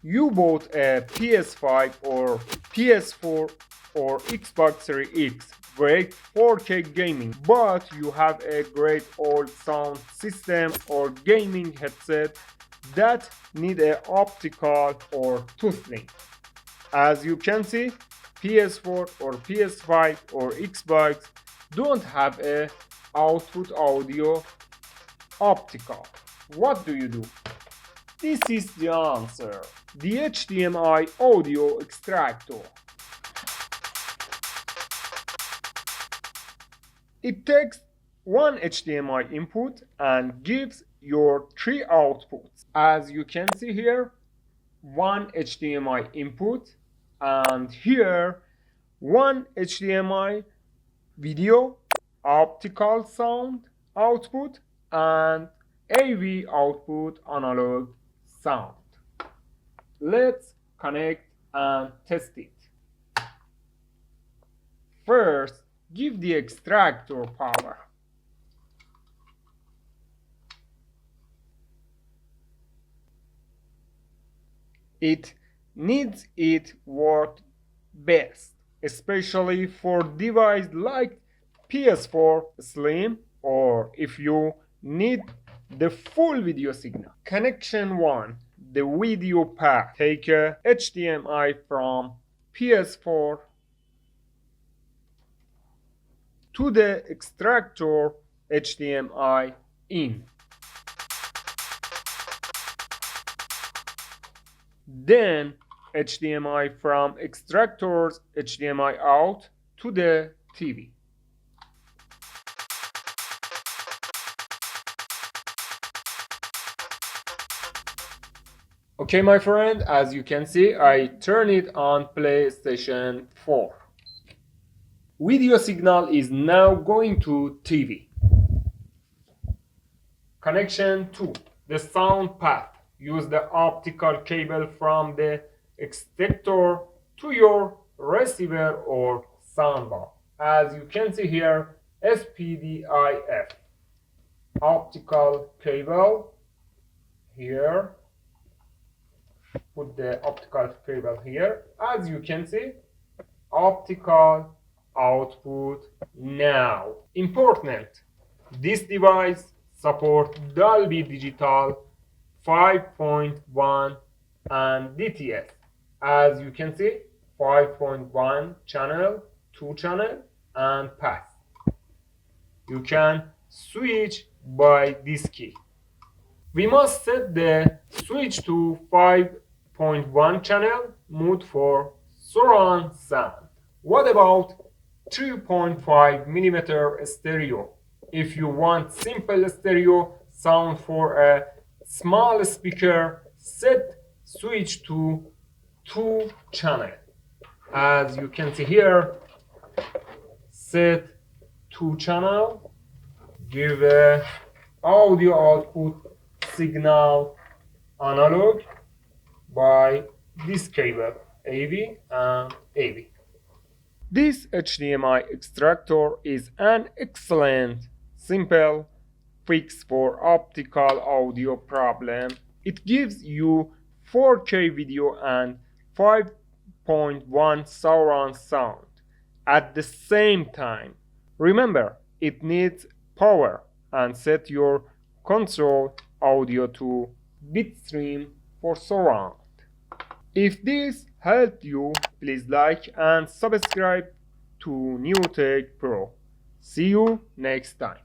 You bought a PS5 or PS4 or Xbox Series X, great 4K gaming, but you have a great old sound system or gaming headset that need a optical or tooth. As you can see, PS4 or PS5 or Xbox don't have a output audio optical. What do you do? This is the answer. The HDMI Audio Extractor. It takes one HDMI input and gives your three outputs. As you can see here, one HDMI input, and here one HDMI video optical sound output and AV output analog sound. Let's connect and test it. First, give the extractor power. It needs it work best, especially for device like PS4 Slim or if you need the full video signal. Connection 1. The video path. Take a HDMI from PS4 to the extractor HDMI in. Then HDMI from extractor's HDMI out to the TV. Okay, my friend, as you can see, I turn it on PlayStation 4. Video signal is now going to TV. Connection 2. The sound path. Use the optical cable from the extractor to your receiver or soundbar. As you can see here, SPDIF. Optical cable here. Put the optical cable here. As you can see, optical output now. Important, this device supports Dolby Digital 5.1 and DTS. As you can see, 5.1 channel, 2 channel and pass. You can switch by this key. We must set the switch to 5.1 channel mode for surround sound. What about 3.5mm stereo? If you want simple stereo sound for a small speaker, set switch to 2 channel. As you can see here, set 2 channel, give a audio output signal analog by this cable AV and AV. This HDMI extractor is an excellent, simple fix for optical audio problem. It gives you 4K video and 5.1 surround sound at the same time. Remember, it needs power and set your control audio to bitstream for surround. If this helped you, please like and subscribe to New Tech Pro. See you next time.